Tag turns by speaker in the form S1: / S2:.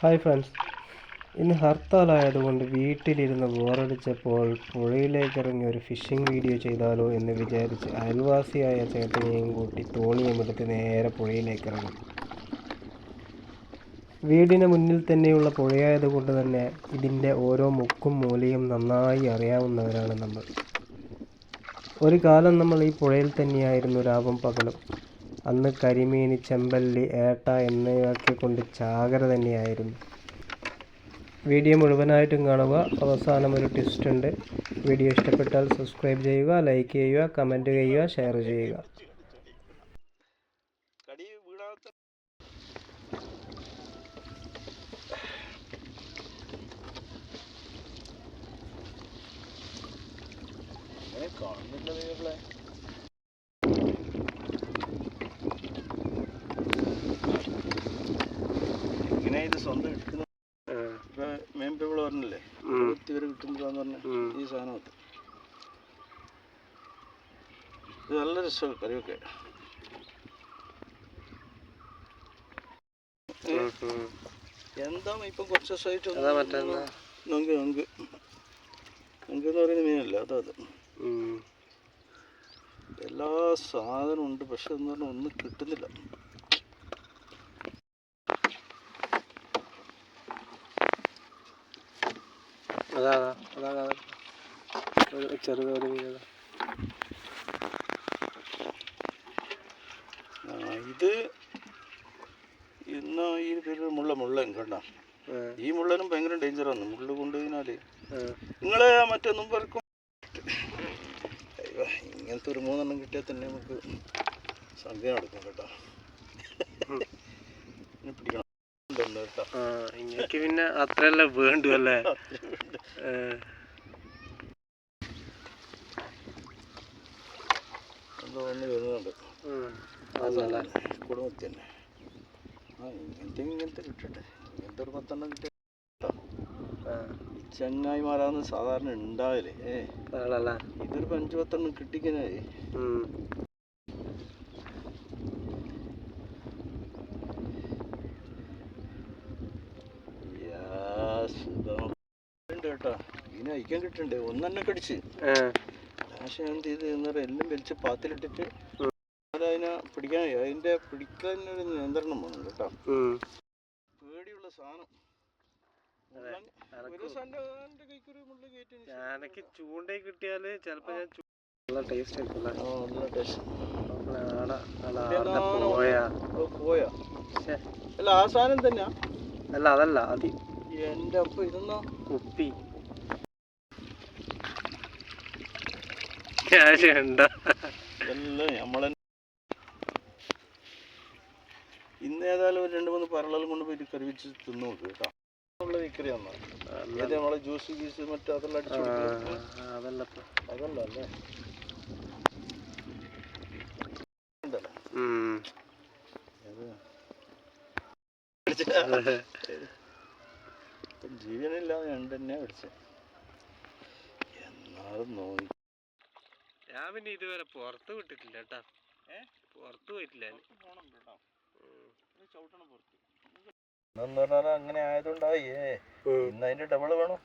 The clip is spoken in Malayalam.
S1: ഹായ് ഫ്രണ്ട്സ്, ഇന്ന് ഹർത്താലായതുകൊണ്ട് വീട്ടിലിരുന്ന് ബോറടിച്ചപ്പോൾ പുഴയിലേക്ക് ഇറങ്ങി ഒരു ഫിഷിംഗ് വീഡിയോ ചെയ്താലോ എന്ന് വിചാരിച്ച് അയൽവാസിയായ ചേട്ടനെയും കൂട്ടി തോണിയുമെടുത്ത് നേരെ പുഴയിലേക്ക് ഇറങ്ങി. വീടിന് മുന്നിൽ തന്നെയുള്ള പുഴയായതുകൊണ്ട് തന്നെ ഇതിൻ്റെ ഓരോ മുക്കും മൂലയും നന്നായി അറിയാവുന്നവരാണ് നമ്മൾ. ഒരു കാലം നമ്മൾ ഈ പുഴയിൽ തന്നെയായിരുന്നു രാവും പകലും. അന്ന് കരിമീൻ, ചെമ്പല്ലി, ഏട്ട എന്നിവയൊക്കെ കൊണ്ട് ചാകര തന്നെയായിരുന്നു. വീഡിയോ മുഴുവനായിട്ടും കാണുക. അവസാനം ഒരു ട്വിസ്റ്റ് ഉണ്ട്. വീഡിയോ ഇഷ്ടപ്പെട്ടാൽ സബ്സ്ക്രൈബ് ചെയ്യുക, ലൈക്ക് ചെയ്യുക, കമൻറ്റ് ചെയ്യുക, ഷെയർ ചെയ്യുക.
S2: ഇങ്ങനെ ഇത് സ്വന്തം എടുക്കുന്ന മെയിൻ പീപ്പിൾ പറഞ്ഞില്ലേ, ഇവര് കിട്ടുന്നില്ലാന്ന് പറഞ്ഞ ഈ സാധനമൊക്കെ ഇത് നല്ല രസമാണ് കറിയൊക്കെ. എന്താ ഇപ്പം കുറച്ച് ദിവസമായിട്ട് നങ്ക് നങ്ക് നങ്ക് എന്ന് പറയുന്ന മീനല്ല, അത് എല്ലാ സാധനവും ഉണ്ട്. പക്ഷെ എന്ന് പറഞ്ഞാൽ ഒന്നും കിട്ടുന്നില്ല. ഇത് ഇന്ന് ഈ പേര് മുള്ളൻ കണ്ട. ഈ മുള്ളനും ഭയങ്കര ഡേഞ്ചറാണ്. മുള്ളു കൊണ്ടുകഴിഞ്ഞാല് നിങ്ങളെ മറ്റേ മുമ്പർക്കും ഇങ്ങനത്തെ ഒരു 3 എണ്ണം കിട്ടിയാൽ തന്നെ നമുക്ക് സംഖ്യ നടക്കും കേട്ടോ. പിടിക്കണം
S1: ഇങ്ങക്ക് പിന്നെ അത്രയല്ലേ വേണ്ടു അല്ലേ?
S2: എന്തോ ഒന്ന് വരുന്നുണ്ട് കുടുംബത്തിൽ തന്നെ. ഇങ്ങനത്തെ കിട്ടട്ടെ. ഇങ്ങനത്തെ ഒരു 10 എണ്ണം കിട്ടിയ ഈ ചങ്ങായിമാരാന്ന് സാധാരണ ഉണ്ടാവില്ലേ. ഇതൊരു 5-10 എണ്ണം കിട്ടിക്കാനായി. കേട്ടാ ഇതിനെ അയക്കാൻ കിട്ടണ്ടേ. 1 എണ്ണം കടിച്ച് പക്ഷെ എന്ത് ചെയ്ത് എന്നറിയാം, എല്ലാം വലിച്ച് പാത്തിലിട്ടിട്ട് അതിനെ പിടിക്കാനായി. അതിന്റെ പിടിക്കാനൊരു നിയന്ത്രണം വേണം കേട്ടോ. പേടിയുള്ള സാധനം.
S1: ചൂണ്ടയിൽ കിട്ടിയാല് ചിലപ്പോ നല്ല ടേസ്റ്റ് ആയിരിക്കും.
S2: പോയാ അല്ല ആ സാധനം തന്നെയാ.
S1: അല്ല അതല്ല അത്
S2: എന്റെ അപ്പൊ ഇതെന്നാ
S1: കുപ്പി. എല്ലാം
S2: നമ്മളെ ഇന്ന് ഏതായാലും 2-3 പറളും കൊണ്ട് പോയിട്ട് കറി വെച്ച് തിന്നു നോക്ക് കേട്ടോ. വിക്കറി തന്നാ ഏത് നമ്മളെ ജ്യൂസ് ഗീസ് മറ്റേ അതെല്ലാം അടിച്ചു അതല്ല അല്ലേ. ജീവനില്ലാതെ രണ്ടെന്നെ അടിച്ചേ. എന്നാലും നോക്കി
S1: ഞാൻ പിന്നെ ഇതുവരെ പുറത്ത് വിട്ടിട്ടില്ല കേട്ടാ. പുറത്ത് പോയിട്ടില്ല.
S2: എന്ന് പറഞ്ഞാൽ അങ്ങനെ ആയതുകൊണ്ടായി. ഇന്ന് അതിന്റെ ഡബിള് വേണം.